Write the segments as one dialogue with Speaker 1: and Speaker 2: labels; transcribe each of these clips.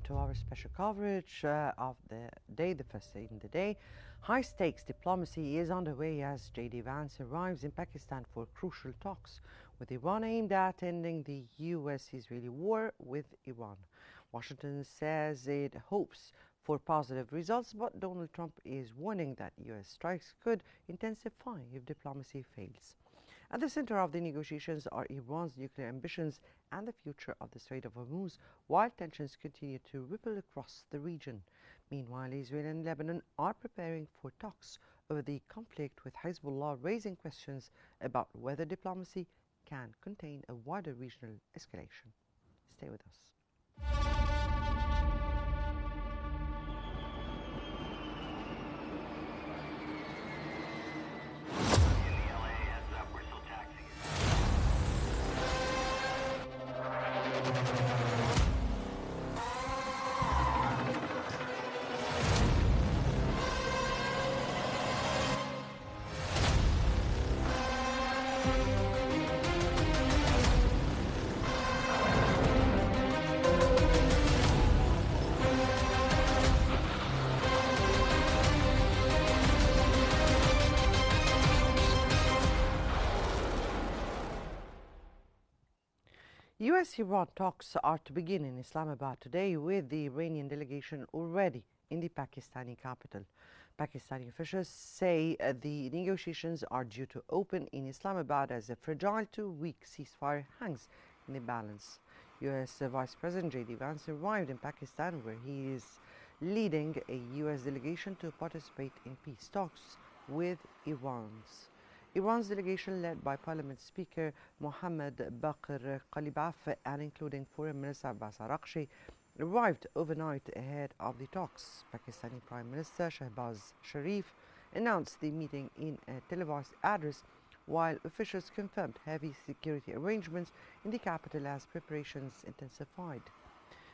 Speaker 1: to our special coverage of the day, the first day in the day. High-stakes diplomacy is underway as J.D. Vance arrives in Pakistan for crucial talks with Iran aimed at ending the U.S.-Israeli war with Iran. Washington says it hopes for positive results, but Donald Trump is warning that U.S. strikes could intensify if diplomacy fails. At the center of the negotiations are Iran's nuclear ambitions and the future of the Strait of Hormuz, while tensions continue to ripple across the region. Meanwhile, Israel and Lebanon are preparing for talks over the conflict, with Hezbollah raising questions about whether diplomacy can contain a wider regional escalation. Stay with us. U.S.-Iran talks are to begin in Islamabad today, with the Iranian delegation already in the Pakistani capital. Pakistani officials say the negotiations are due to open in Islamabad as a fragile two-week ceasefire hangs in the balance. U.S. Vice President J.D. Vance arrived in Pakistan, where he is leading a U.S. delegation to participate in peace talks with Iran's delegation, led by Parliament Speaker Mohammad Baqir Qalibaf and including Foreign Minister Abbas Araghchi, arrived overnight ahead of the talks. Pakistani Prime Minister Shehbaz Sharif announced the meeting in a televised address, while officials confirmed heavy security arrangements in the capital as preparations intensified.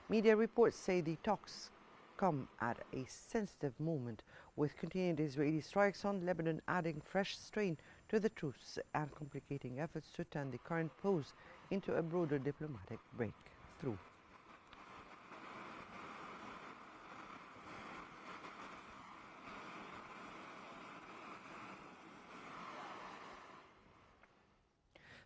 Speaker 1: Media reports say the talks come at a sensitive moment, with continued Israeli strikes on Lebanon adding fresh strain to the truce and complicating efforts to turn the current pause into a broader diplomatic breakthrough.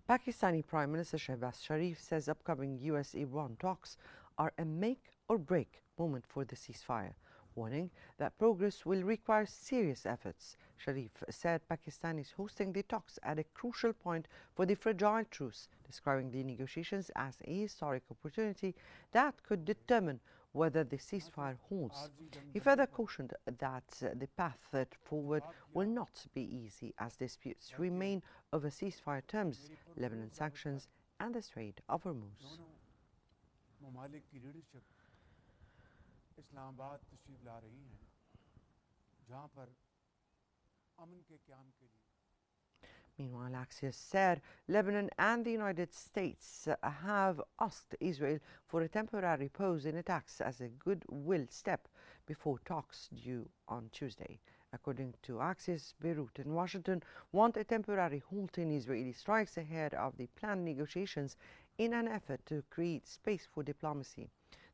Speaker 1: Pakistani Prime Minister Shehbaz Sharif says upcoming U.S.-Iran talks are a make-or-break moment for the ceasefire, warning that progress will require serious efforts. Sharif said Pakistan is hosting the talks at a crucial point for the fragile truce, describing the negotiations as a historic opportunity that could determine whether the ceasefire holds. He further cautioned that the path forward will not be easy, as disputes remain over ceasefire terms, Lebanon sanctions, and the Strait of Hormuz.
Speaker 2: Islamabad तशरीफ ला रही हैं, जहां पर अमन के क़याम के लिए.
Speaker 1: Meanwhile, Axios said Lebanon and the United States have asked Israel for a temporary pause in attacks as a goodwill step before talks due on Tuesday. According to Axios, Beirut and Washington want a temporary halt in Israeli strikes ahead of the planned negotiations in an effort to create space for diplomacy.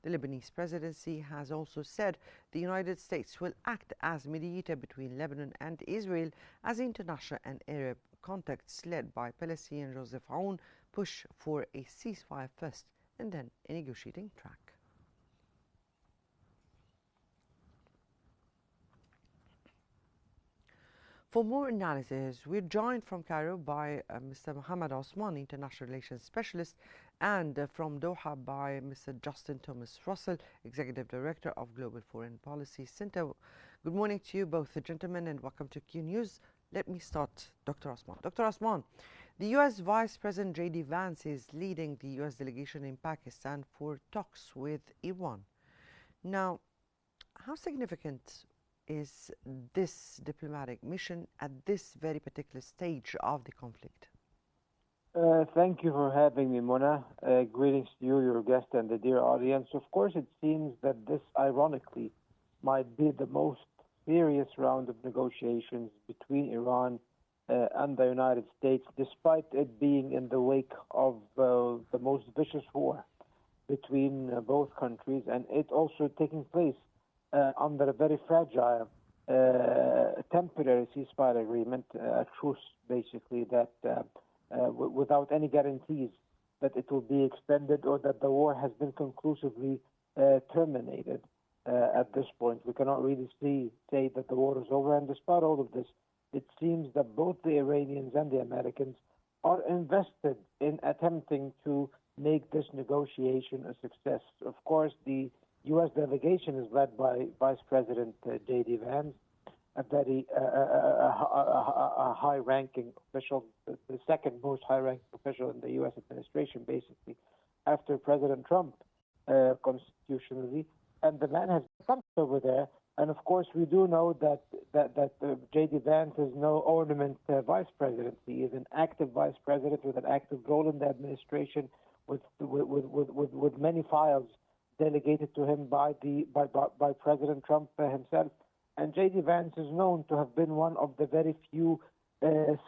Speaker 1: The Lebanese presidency has also said the United States will act as mediator between Lebanon and Israel as international and Arab contacts led by Palestinian Joseph Aoun push for a ceasefire first and then a negotiating track. For more analysis, we're joined from Cairo by Mr. Mohammed Osman, International Relations Specialist, and from Doha by Mr. Justin Thomas Russell, Executive Director of Global Foreign Policy Center. Good morning to you both, gentlemen, and welcome to Qnews. Let me start, Dr. Osman. Dr. Osman, the U.S. Vice President J.D. Vance is leading the U.S. delegation in Pakistan for talks with Iran. Now, how significant is this diplomatic mission at this very particular stage of the conflict?
Speaker 3: Thank you for having me, Mona. Greetings to you, your guest, and the dear audience. Of course, it seems that this, ironically, might be the most serious round of negotiations between Iran and the United States, despite it being in the wake of the most vicious war between both countries, and it also taking place under a very fragile temporary ceasefire agreement, a truce basically, that without any guarantees that it will be extended or that the war has been conclusively terminated. At this point, we cannot really say that the war is over, and despite all of this, it seems that both the Iranians and the Americans are invested in attempting to make this negotiation a success. Of course, the U.S. delegation is led by Vice President J.D. Vance, a very high-ranking official, the second most high-ranking official in the U.S. administration, basically, after President Trump, constitutionally. And the man has come over there. And of course, we do know that J.D. Vance is no ornament vice president. He is an active vice president with an active role in the administration, with many files delegated to him by President Trump himself. And J.D. Vance is known to have been one of the very few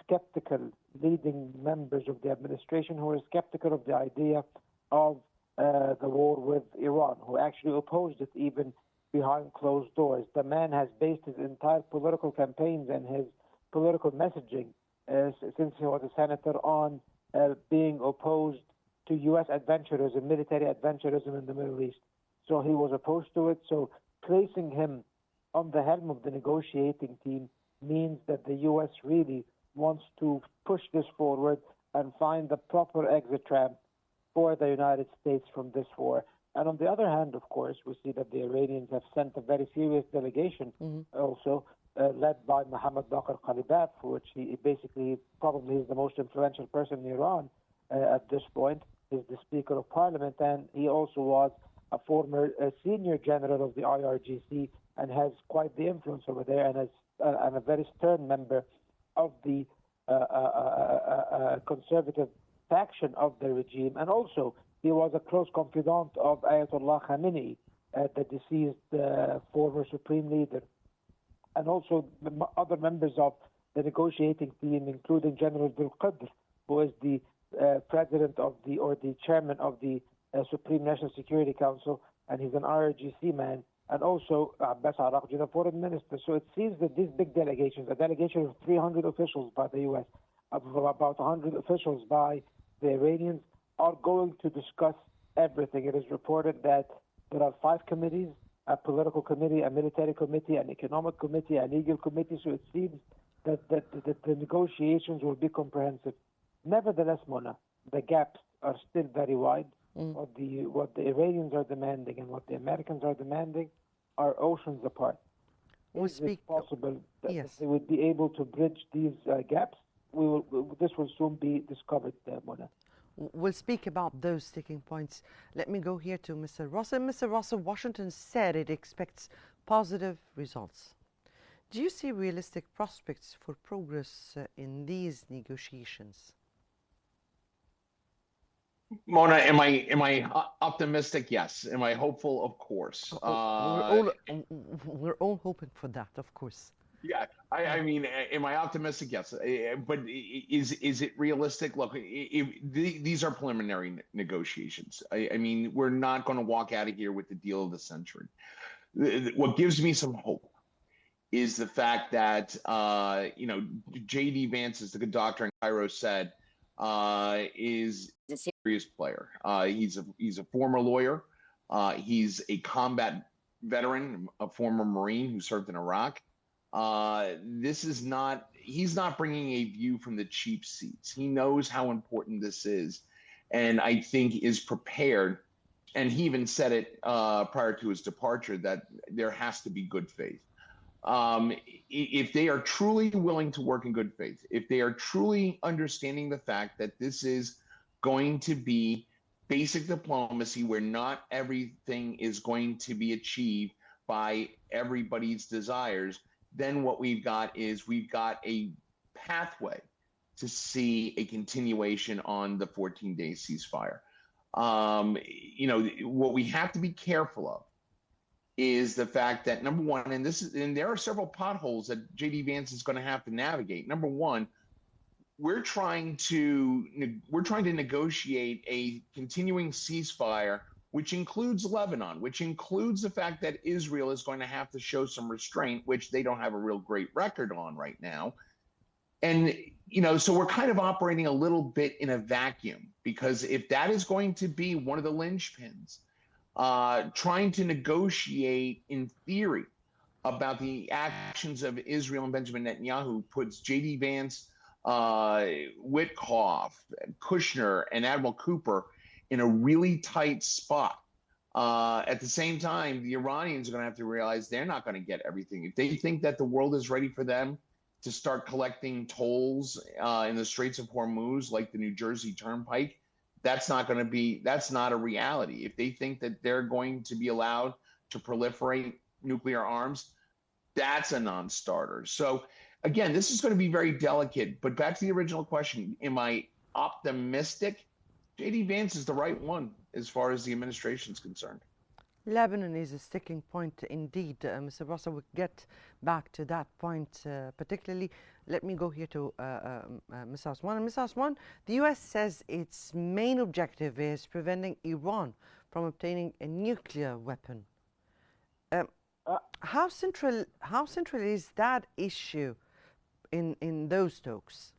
Speaker 3: skeptical leading members of the administration who are skeptical of the idea of the war with Iran, who actually opposed it even behind closed doors. The man has based his entire political campaigns and his political messaging since he was a senator on being opposed to U.S. adventurism, military adventurism in the Middle East. So he was opposed to it. So placing him on the helm of the negotiating team means that the U.S. really wants to push this forward and find the proper exit ramp for the United States from this war. And on the other hand, of course, we see that the Iranians have sent a very serious delegation also, led by Mohammad Baqir Qalibaf, which he basically probably is the most influential person in Iran at this point. He's the Speaker of Parliament, and he also was a former senior general of the IRGC and has quite the influence over there, and a very stern member of the conservative faction of the regime. And also, he was a close confidant of Ayatollah Khamenei, the deceased former supreme leader. And also other members of the negotiating team, including General Bil Qadr, who is the president of the chairman of the Supreme National Security Council, and he's an IRGC man, and also Abbas Araqji, the foreign minister. So it seems that these big delegations, a delegation of 300 officials by the U.S., of about 100 officials by the Iranians, are going to discuss everything. It is reported that there are 5 committees: a political committee, a military committee, an economic committee, a legal committee. So it seems that the negotiations will be comprehensive. Nevertheless, Mona, the gaps are still very wide. What the Iranians are demanding and what the Americans are demanding are oceans apart. Is it possible that they would be able to bridge these gaps? This will soon be discovered, Mona.
Speaker 1: We'll speak about those sticking points. Let me go here to Mr. Russell. Mr. Russell, Washington said it expects positive results. Do you see realistic prospects for progress in these negotiations?
Speaker 4: Mona, am I optimistic? Yes. Am I hopeful? Of course.
Speaker 1: We're all hoping for that, of course.
Speaker 4: Yeah, I mean, am I optimistic? Yes, but is it realistic? Look, these are preliminary negotiations. I mean, we're not going to walk out of here with the deal of the century. What gives me some hope is the fact that J.D. Vance, as the good doctor in Cairo said, is a serious player. He's a former lawyer. He's a combat veteran, a former Marine who served in Iraq. He's not bringing a view from the cheap seats. He knows how important this is, and I think is prepared. And he even said it prior to his departure that there has to be good faith. If they are truly willing to work in good faith, if they are truly understanding the fact that this is going to be basic diplomacy where not everything is going to be achieved by everybody's desires, then what we've got a pathway to see a continuation on the 14-day ceasefire. What we have to be careful of is the fact that, number one, and there are several potholes that J.D. Vance is going to have to navigate. Number one, we're trying to negotiate a continuing ceasefire which includes Lebanon, which includes the fact that Israel is going to have to show some restraint, which they don't have a real great record on right now. And, so we're kind of operating a little bit in a vacuum, because if that is going to be one of the linchpins, trying to negotiate in theory about the actions of Israel and Benjamin Netanyahu puts J.D. Vance, Witkoff, Kushner, and Admiral Cooper in a really tight spot. At the same time, the Iranians are going to have to realize they're not going to get everything. If they think that the world is ready for them to start collecting tolls in the Straits of Hormuz, like the New Jersey Turnpike, that's not a reality. If they think that they're going to be allowed to proliferate nuclear arms, that's a non-starter. So again, this is going to be very delicate. But back to the original question, am I optimistic? J.D. Vance is the right one as far as the administration is concerned.
Speaker 1: Lebanon is a sticking point indeed. Mr. Russell, we'll get back to that point particularly. Let me go here to Ms. Osman. Ms. Osman, the U.S. says its main objective is preventing Iran from obtaining a nuclear weapon. How central is that issue in those talks?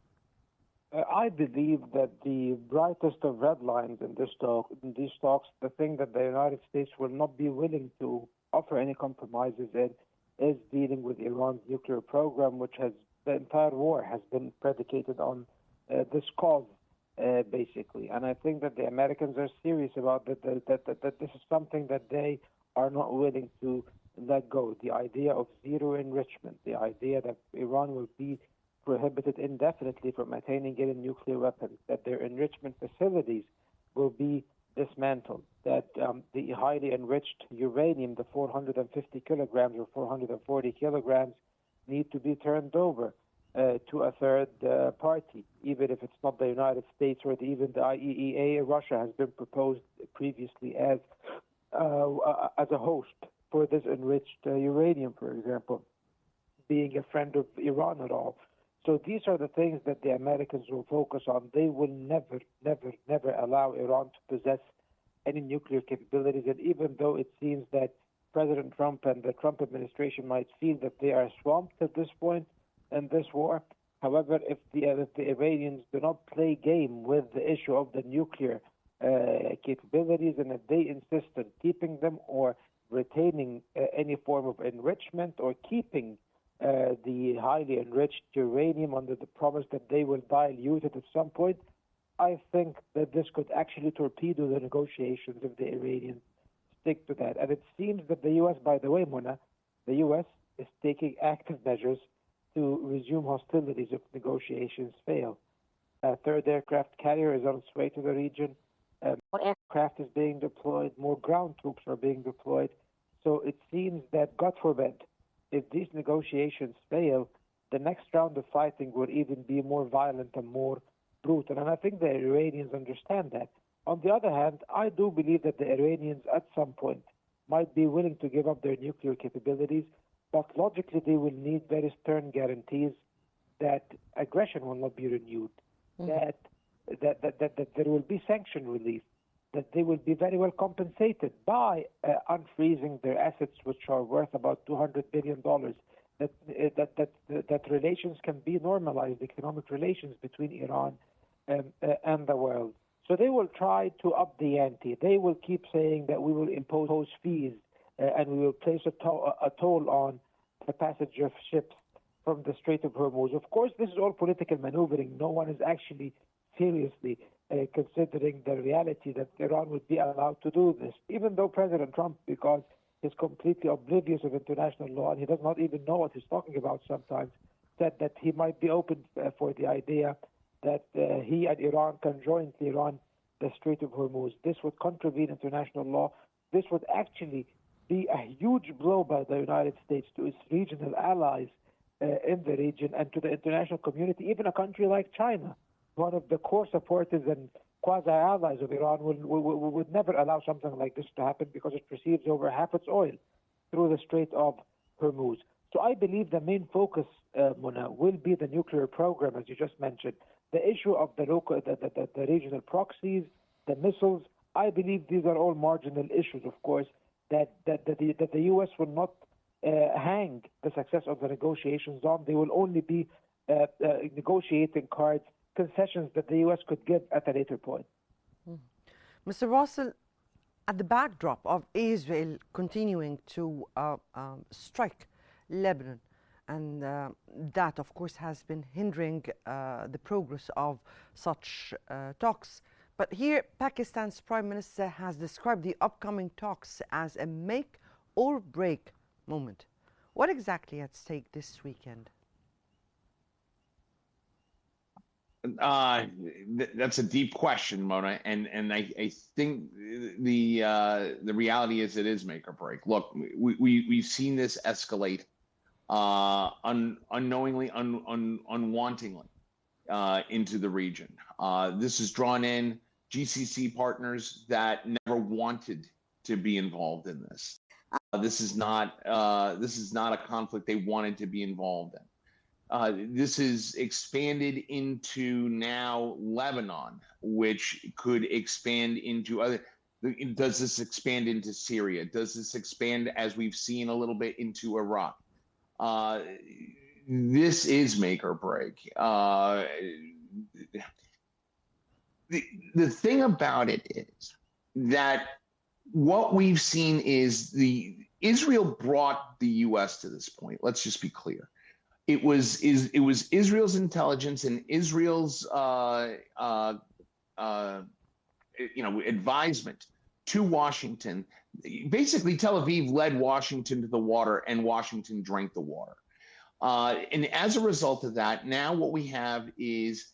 Speaker 3: I believe that the brightest of red lines in these talks, the thing that the United States will not be willing to offer any compromises in, is dealing with Iran's nuclear program, which the entire war has been predicated on this cause, basically. And I think that the Americans are serious about that this is something that they are not willing to let go. The idea of zero enrichment, the idea that Iran will be prohibited indefinitely from attaining any nuclear weapons, that their enrichment facilities will be dismantled, that the highly enriched uranium, the 450 kilograms or 440 kilograms, need to be turned over to a third party, even if it's not the United States or even the IAEA. Russia has been proposed previously as a host for this enriched uranium, for example, being a friend of Iran at all. So these are the things that the Americans will focus on. They will never, never, never allow Iran to possess any nuclear capabilities. And even though it seems that President Trump and the Trump administration might feel that they are swamped at this point in this war, however, if the Iranians do not play game with the issue of the nuclear capabilities, and if they insist on keeping them or retaining any form of enrichment or keeping the highly enriched uranium under the promise that they will dilute it at some point, I think that this could actually torpedo the negotiations if the Iranians stick to that. And it seems that the U.S., by the way, Mona, the U.S. is taking active measures to resume hostilities if negotiations fail. A third aircraft carrier is on its way to the region. More aircraft is being deployed. More ground troops are being deployed. So it seems that, God forbid, if these negotiations fail, the next round of fighting will even be more violent and more brutal. And I think the Iranians understand that. On the other hand, I do believe that the Iranians at some point might be willing to give up their nuclear capabilities, but logically they will need very stern guarantees that aggression will not be renewed, that there will be sanction relief, that they will be very well compensated by unfreezing their assets, which are worth about $200 billion, that relations can be normalized, economic relations between Iran and the world. So they will try to up the ante. They will keep saying that we will impose fees and we will place a toll on the passage of ships from the Strait of Hormuz. Of course, this is all political maneuvering. No one is actually seriously considering the reality that Iran would be allowed to do this, even though President Trump, because he's completely oblivious of international law and he does not even know what he's talking about sometimes, said that he might be open for the idea that he and Iran can jointly run the Strait of Hormuz. This would contravene international law. This would actually be a huge blow by the United States to its regional allies in the region and to the international community. Even a country like China, one of the core supporters and quasi-allies of Iran, would never allow something like this to happen because it receives over half its oil through the Strait of Hormuz. So I believe the main focus, Mona, will be the nuclear program, as you just mentioned. The issue of the regional proxies, the missiles, I believe these are all marginal issues, of course, that the U.S. will not hang the success of the negotiations on. They will only be negotiating cards, concessions that the U.S. could give at a later point.
Speaker 1: Mr. Russell, at the backdrop of Israel continuing to strike Lebanon, and that, of course, has been hindering the progress of such talks. But here, Pakistan's Prime Minister has described the upcoming talks as a make or break moment. What exactly at stake this weekend?
Speaker 4: That's a deep question, Mona, and I think the reality is it is make or break. Look, we've seen this escalate unknowingly, unwantingly into the region. This has drawn in GCC partners that never wanted to be involved in this. This is not a conflict they wanted to be involved in. This is expanded into now Lebanon, which could expand into other. Does this expand into Syria? Does this expand, as we've seen a little bit, into Iraq? This is make or break. The thing about it is that what we've seen is Israel brought the U.S. to this point. Let's just be clear. It was Israel's intelligence and Israel's advisement to Washington. Basically, Tel Aviv led Washington to the water, and Washington drank the water. And as a result of that, now what we have is,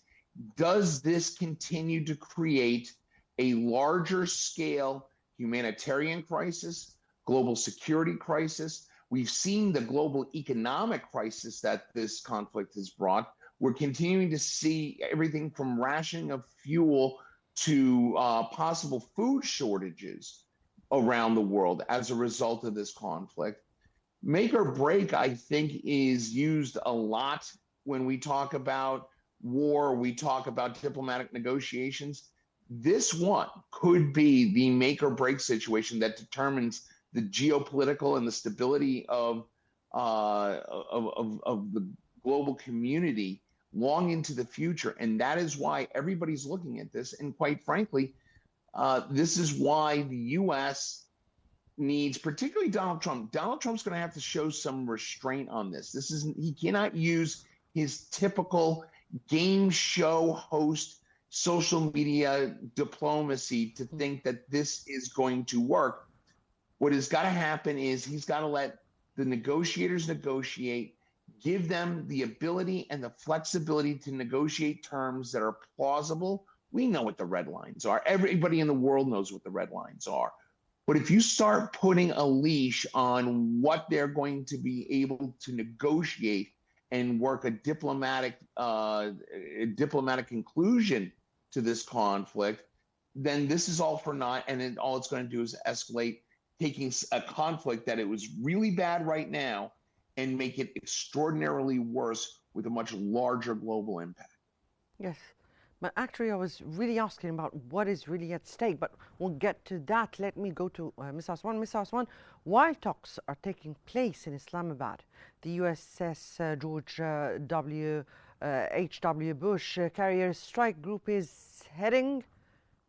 Speaker 4: does this continue to create a larger scale humanitarian crisis, global security crisis? We've seen the global economic crisis that this conflict has brought. We're continuing to see everything from rationing of fuel to possible food shortages around the world as a result of this conflict. Make or break, I think, is used a lot when we talk about war, we talk about diplomatic negotiations. This one could be the make or break situation that determines the geopolitical and the stability of the global community long into the future. And that is why everybody's looking at this. And quite frankly, this is why the U.S. needs, particularly Donald Trump. Donald Trump's going to have to show some restraint on this. He cannot use his typical game show host social media diplomacy to think that this is going to work. What has got to happen is he's got to let the negotiators negotiate, give them the ability and the flexibility to negotiate terms that are plausible. We know what the red lines are. Everybody in the world knows what the red lines are. But if you start putting a leash on what they're going to be able to negotiate and work a diplomatic conclusion to this conflict, then this is all for naught, and then all it's going to do is escalate, taking a conflict that it was really bad right now and make it extraordinarily worse with a much larger global impact.
Speaker 1: Yes, but actually I was really asking about what is really at stake, but we'll get to that. Let me go to Ms. Aswan. Ms. Aswan, while talks are taking place in Islamabad, the USS George H.W. Bush carrier strike group is heading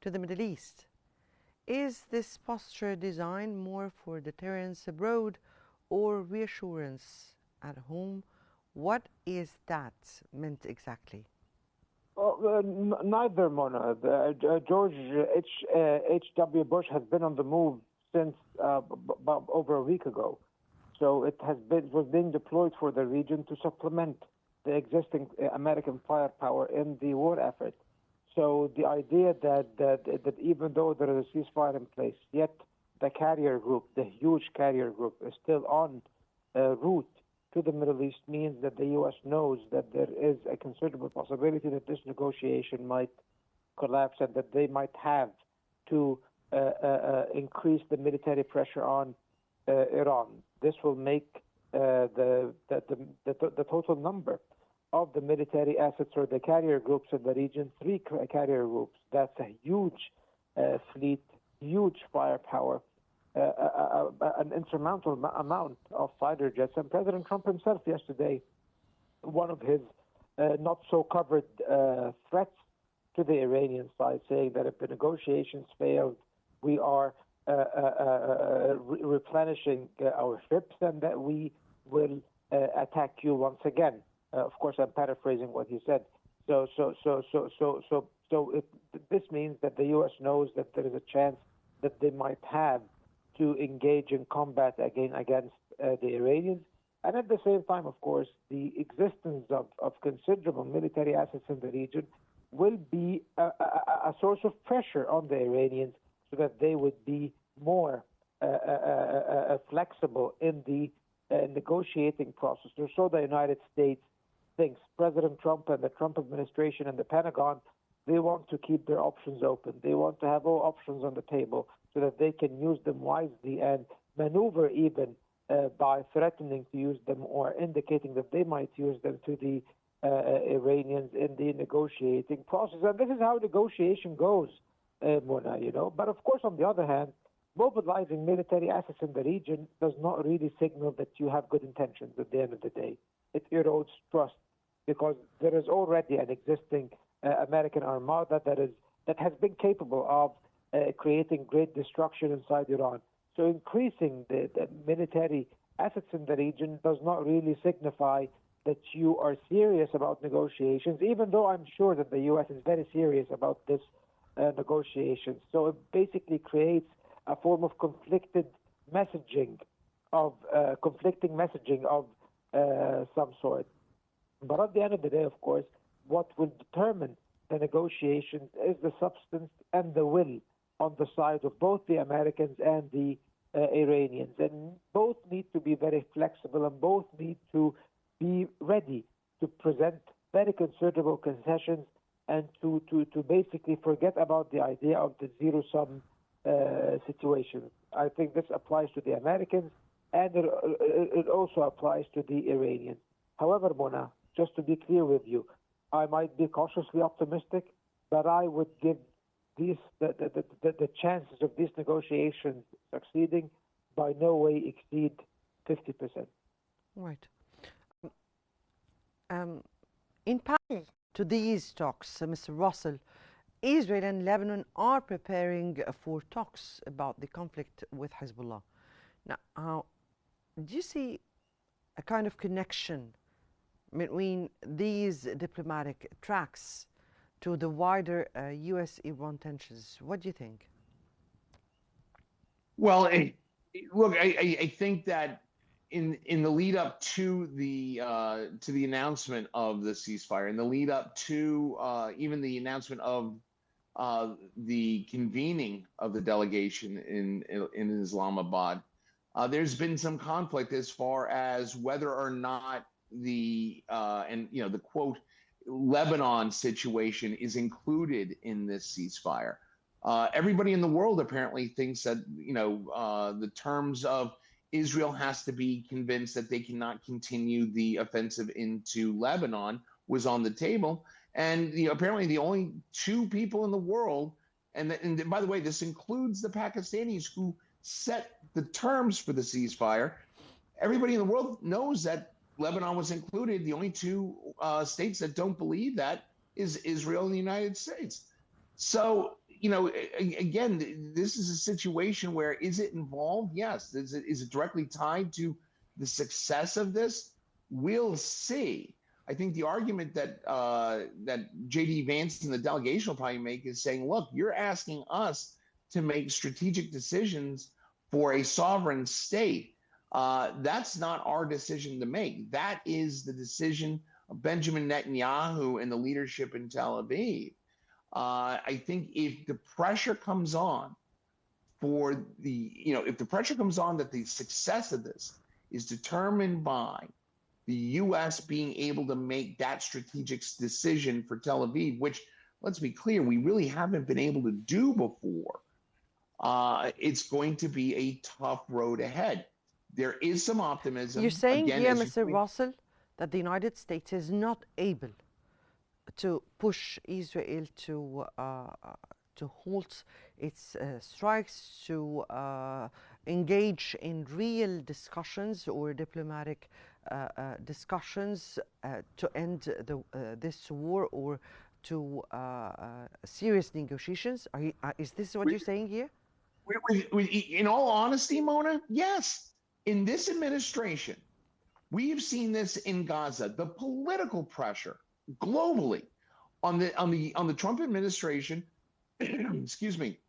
Speaker 1: to the Middle East. Is this posture designed more for deterrence abroad or reassurance at home? What is that meant exactly?
Speaker 3: Neither, Mona. George H.W. Bush has been on the move since about over a week ago. So it was being deployed for the region to supplement the existing American firepower in the war effort. So the idea that even though there is a ceasefire in place, yet the carrier group, the huge carrier group, is still on route to the Middle East means that the U.S. knows that there is a considerable possibility that this negotiation might collapse and that they might have to increase the military pressure on Iran. This will make the total number of the military assets or the carrier groups in the region 3 carrier groups. That's a huge fleet huge firepower, an insurmountable amount of fighter jets. And President Trump himself yesterday, one of his not so covered threats to the Iranian side, saying that if the negotiations failed, we are replenishing our ships and that we will attack you once again. Of course, I'm paraphrasing what he said. So this means that the U.S. knows that there is a chance that they might have to engage in combat again against the Iranians. And at the same time, of course, the existence of considerable military assets in the region will be a source of pressure on the Iranians so that they would be more flexible in the negotiating process. Or so the United States thinks. President Trump and the Trump administration and the Pentagon, they want to keep their options open. They want to have all options on the table so that they can use them wisely and maneuver even by threatening to use them or indicating that they might use them to the Iranians in the negotiating process. And this is how negotiation goes, Mona, you know. But of course, on the other hand, mobilizing military assets in the region does not really signal that you have good intentions at the end of the day. It erodes trust because there is already an existing American armada that has been capable of creating great destruction inside Iran. So increasing the military assets in the region does not really signify that you are serious about negotiations, even though I'm sure that the U.S. is very serious about this negotiations. So it basically creates a form of conflicting messaging of some sort. But at the end of the day, of course, what will determine the negotiations is the substance and the will on the side of both the Americans and the Iranians. And both need to be very flexible and both need to be ready to present very considerable concessions and to basically forget about the idea of the zero-sum situation. I think this applies to the Americans and it also applies to the Iranians. However, Mona, just to be clear with you, I might be cautiously optimistic, but I would give the chances of these negotiations succeeding by no way exceed 50%.
Speaker 1: Right. In parallel to these talks, Mr. Russell, Israel and Lebanon are preparing for talks about the conflict with Hezbollah. Now, do you see a kind of connection between these diplomatic tracks to the wider U.S.-Iran tensions? What do you think?
Speaker 4: Well, look, I think that in the lead up to the announcement of the ceasefire, in the lead up to even the announcement of the convening of the delegation in Islamabad, there's been some conflict as far as whether or not the quote Lebanon situation is included in this ceasefire. Everybody in the world apparently thinks that the terms of Israel has to be convinced that they cannot continue the offensive into Lebanon was on the table. And apparently the only two people in the world, and by the way, this includes the Pakistanis who set the terms for the ceasefire. Everybody in the world knows that Lebanon was included. The only two states that don't believe that is Israel and the United States. So, again, this is a situation where is it involved? Yes. Is it directly tied to the success of this? We'll see. I think the argument that J.D. Vance and the delegation will probably make is saying, look, you're asking us to make strategic decisions for a sovereign state. That's not our decision to make. That is the decision of Benjamin Netanyahu and the leadership in Tel Aviv. I think if the pressure comes on if the pressure comes on that the success of this is determined by the U.S. being able to make that strategic decision for Tel Aviv, which, let's be clear, we really haven't been able to do before, it's going to be a tough road ahead. There is some optimism.
Speaker 1: You're saying
Speaker 4: again,
Speaker 1: here, Mr. Russell, that the United States is not able to push Israel to to halt its strikes, to engage in real discussions or diplomatic discussions to end this war, or to serious negotiations? Is this what you're saying here?
Speaker 4: In all honesty, Mona, yes. In this administration, we've seen this in Gaza. The political pressure globally on the Trump administration, excuse me,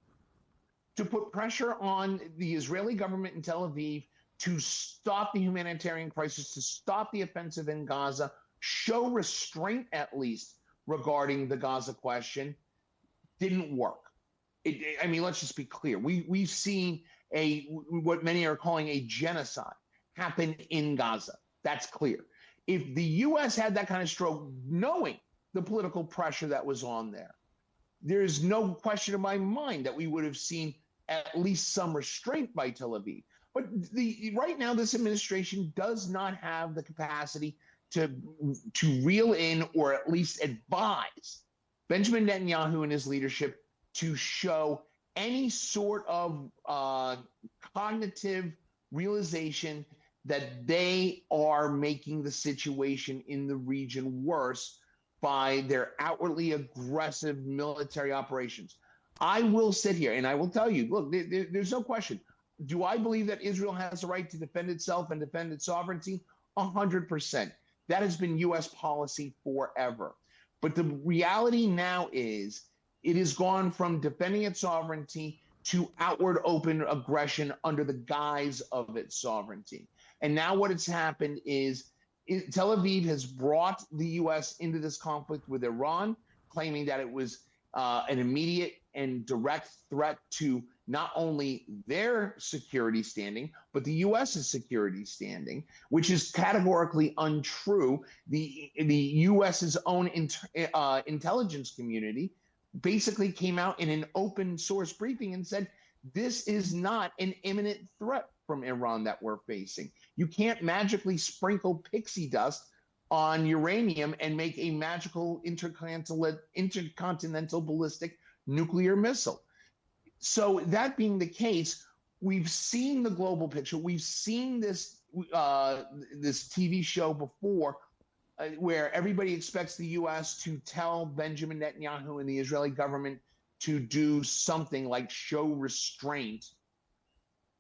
Speaker 4: to put pressure on the Israeli government in Tel Aviv to stop the humanitarian crisis, to stop the offensive in Gaza, show restraint at least regarding the Gaza question, didn't work. I mean, let's just be clear. We've seen what many are calling a genocide happen in Gaza. That's clear. If the U.S. had that kind of stroke, knowing the political pressure that was on there, there's no question in my mind that we would have seen at least some restraint by Tel Aviv. But right now, this administration does not have the capacity to reel in or at least advise Benjamin Netanyahu and his leadership to show any sort of cognitive realization that they are making the situation in the region worse by their outwardly aggressive military operations. I will sit here and I will tell you, look, there's no question. Do I believe that Israel has the right to defend itself and defend its sovereignty? 100%. That has been U.S. policy forever. But the reality now is it has gone from defending its sovereignty to outward open aggression under the guise of its sovereignty. And now what has happened is Tel Aviv has brought the U.S. into this conflict with Iran, claiming that it was an immediate and direct threat to not only their security standing, but the U.S.'s security standing, which is categorically untrue. The U.S.'s own intelligence community basically came out in an open source briefing and said, this is not an imminent threat from Iran that we're facing. You can't magically sprinkle pixie dust on uranium and make a magical intercontinental ballistic nuclear missile. So that being the case, we've seen the global picture. We've seen this TV show before where everybody expects the U.S. to tell Benjamin Netanyahu and the Israeli government to do something like show restraint,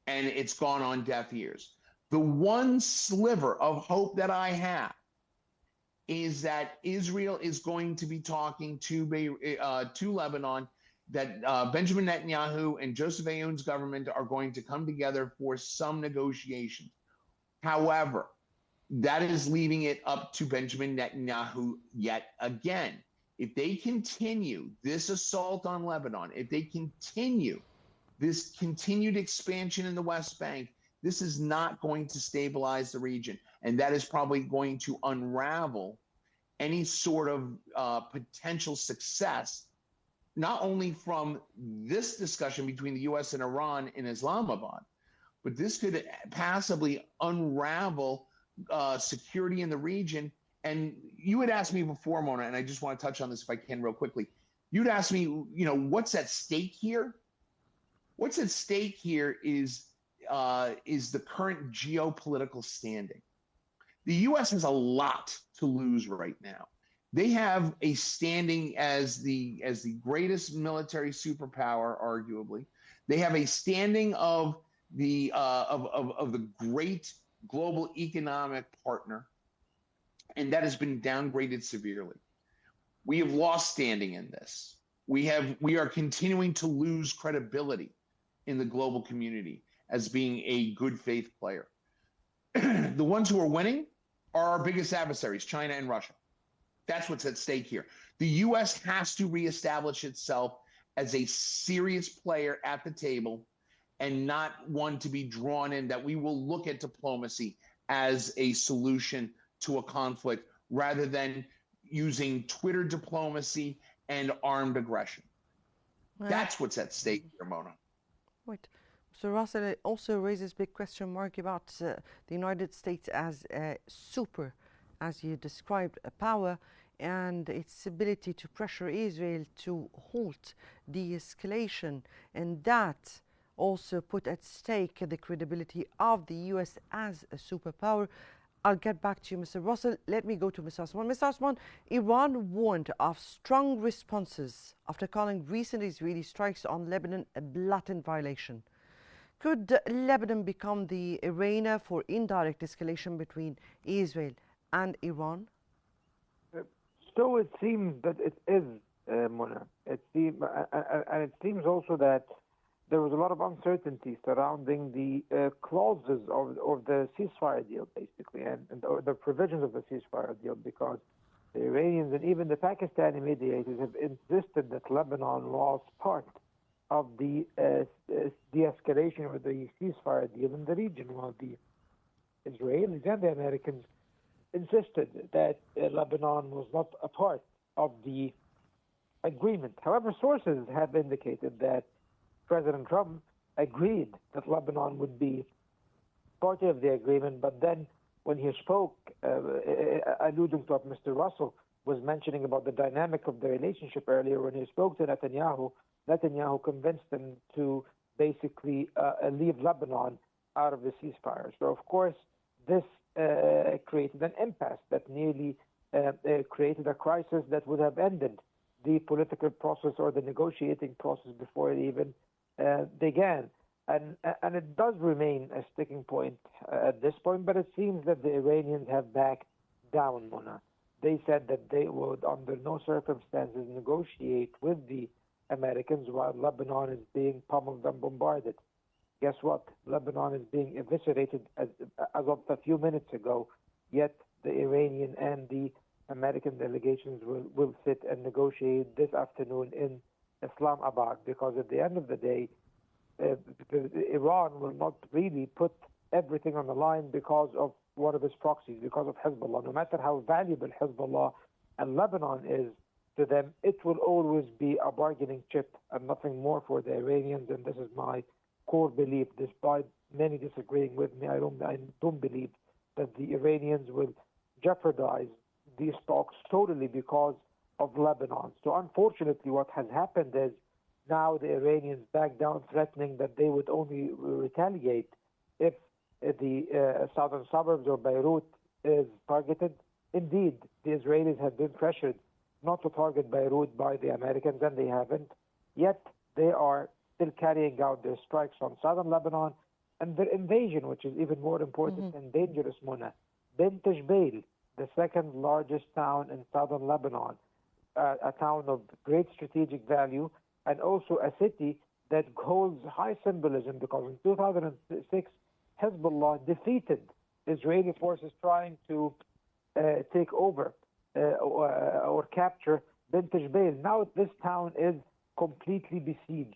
Speaker 4: and it's gone on deaf ears. The one sliver of hope that I have is that Israel is going to be talking to Lebanon, that Benjamin Netanyahu and Joseph Aoun's government are going to come together for some negotiations. However, that is leaving it up to Benjamin Netanyahu yet again. If they continue this assault on Lebanon, if they continue this continued expansion in the West Bank, this is not going to stabilize the region. And that is probably going to unravel any sort of potential success, not only from this discussion between the U.S. and Iran in Islamabad, but this could possibly unravel security in the region. And you had asked me before, Mona, and I just want to touch on this if I can real quickly. You'd asked me, what's at stake here? What's at stake here is the current geopolitical standing. The U.S. has a lot to lose right now. They have a standing as the greatest military superpower, arguably. They have a standing of the great global economic partner, and that has been downgraded severely. We have lost standing in this. We are continuing to lose credibility in the global community as being a good faith player. The ones who are winning are our biggest adversaries, China and Russia. That's what's at stake here. The U.S. has to reestablish itself as a serious player at the table and not one to be drawn in, that we will look at diplomacy as a solution to a conflict rather than using Twitter diplomacy and armed aggression. That's what's at stake here, Mona.
Speaker 1: Right. So Russell, it also raises big question mark about the United States as a super, as you described, a power and its ability to pressure Israel to halt de-escalation, and that also put at stake the credibility of the US as a superpower. I'll get back to you, Mr. Russell. Let me go to Mr. Osman. Mr. Osman, Iran warned of strong responses after calling recent Israeli strikes on Lebanon a blatant violation. Could Lebanon become the arena for indirect escalation between Israel and Iran?
Speaker 3: So it seems that it is, Mona. And it seems also that there was a lot of uncertainty surrounding the clauses of the ceasefire deal, basically, and the provisions of the ceasefire deal, because the Iranians and even the Pakistani mediators have insisted that Lebanon was part of the de-escalation or the ceasefire deal in the region, while the Israelis and the Americans insisted that Lebanon was not a part of the agreement. However, sources have indicated that President Trump agreed that Lebanon would be part of the agreement, but then when he spoke, alluding to what Mr. Russell was mentioning about the dynamic of the relationship earlier, when he spoke to Netanyahu, Netanyahu convinced him to basically leave Lebanon out of the ceasefire. So, of course, this created an impasse that nearly created a crisis that would have ended the political process or the negotiating process before it even began. And it does remain a sticking point at this point, but it seems that the Iranians have backed down, Mona. They said that they would, under no circumstances, negotiate with the Americans while Lebanon is being pummeled and bombarded. Guess what? Lebanon is being eviscerated as of a few minutes ago, yet the Iranian and the American delegations will sit and negotiate this afternoon in Islamabad, because at the end of the day, Iran will not really put everything on the line because of one of its proxies, because of Hezbollah. No matter how valuable Hezbollah and Lebanon is to them, it will always be a bargaining chip and nothing more for the Iranians, and this is my core belief. Despite many disagreeing with me, I don't believe that the Iranians will jeopardize these talks totally because of Lebanon. So unfortunately, what has happened is now the Iranians back down, threatening that they would only retaliate if the southern suburbs or Beirut is targeted. Indeed, the Israelis have been pressured not to target Beirut by the Americans, and they haven't. Yet they are still carrying out their strikes on southern Lebanon, and their invasion, which is even more important and dangerous, Mona. Bint Jbeil, the second largest town in southern Lebanon, a town of great strategic value, and also a city that holds high symbolism, because in 2006, Hezbollah defeated Israeli forces trying to take over or capture Bint Jbeil. Now this town is completely besieged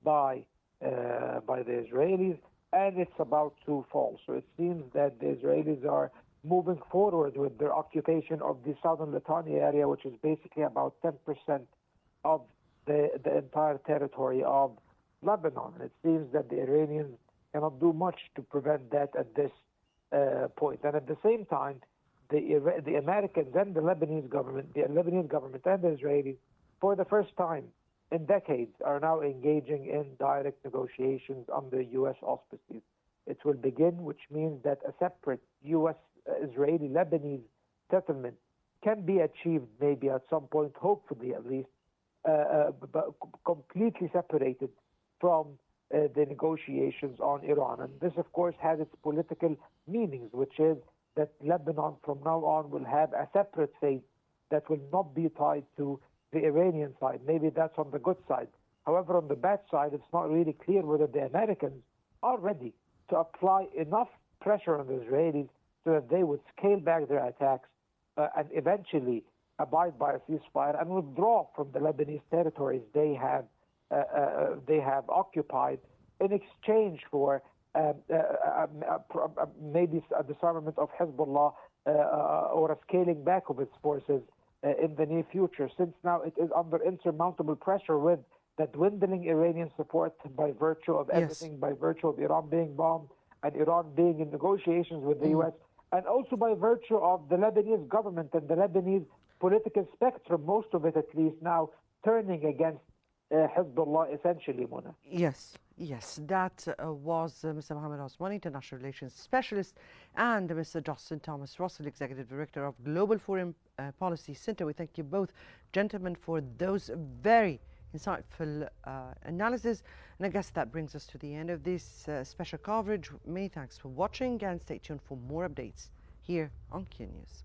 Speaker 3: by the Israelis, and it's about to fall. So it seems that the Israelis are moving forward with their occupation of the southern Litani area, which is basically about 10% of the entire territory of Lebanon. And it seems that the Iranians cannot do much to prevent that at this point. And at the same time, the Americans and the Lebanese government and the Israelis, for the first time in decades, are now engaging in direct negotiations under U.S. auspices. It will begin, which means that a separate U.S.-Israeli-Lebanese settlement can be achieved maybe at some point, hopefully at least, but completely separated from the negotiations on Iran. And this, of course, has its political meanings, which is that Lebanon from now on will have a separate fate that will not be tied to the Iranian side. Maybe that's on the good side. However, on the bad side, it's not really clear whether the Americans are ready to apply enough pressure on the Israelis so that they would scale back their attacks and eventually abide by a ceasefire and withdraw from the Lebanese territories they have occupied in exchange for maybe a disarmament of Hezbollah or a scaling back of its forces in the near future, since now it is under insurmountable pressure with the dwindling Iranian support by virtue of everything, by virtue of Iran being bombed and Iran being in negotiations with the U.S., and also by virtue of the Lebanese government and the Lebanese political spectrum, most of it at least now, turning against Hezbollah essentially, Mona.
Speaker 1: Yes, yes, that was Mr. Mohammed Osman, International Relations Specialist, and Mr. Justin Thomas Russell, Executive Director of Global Foreign Policy Center. We thank you both, gentlemen, for those very insightful analysis. And I guess that brings us to the end of this special coverage. Many thanks for watching, and stay tuned for more updates here on Qnews.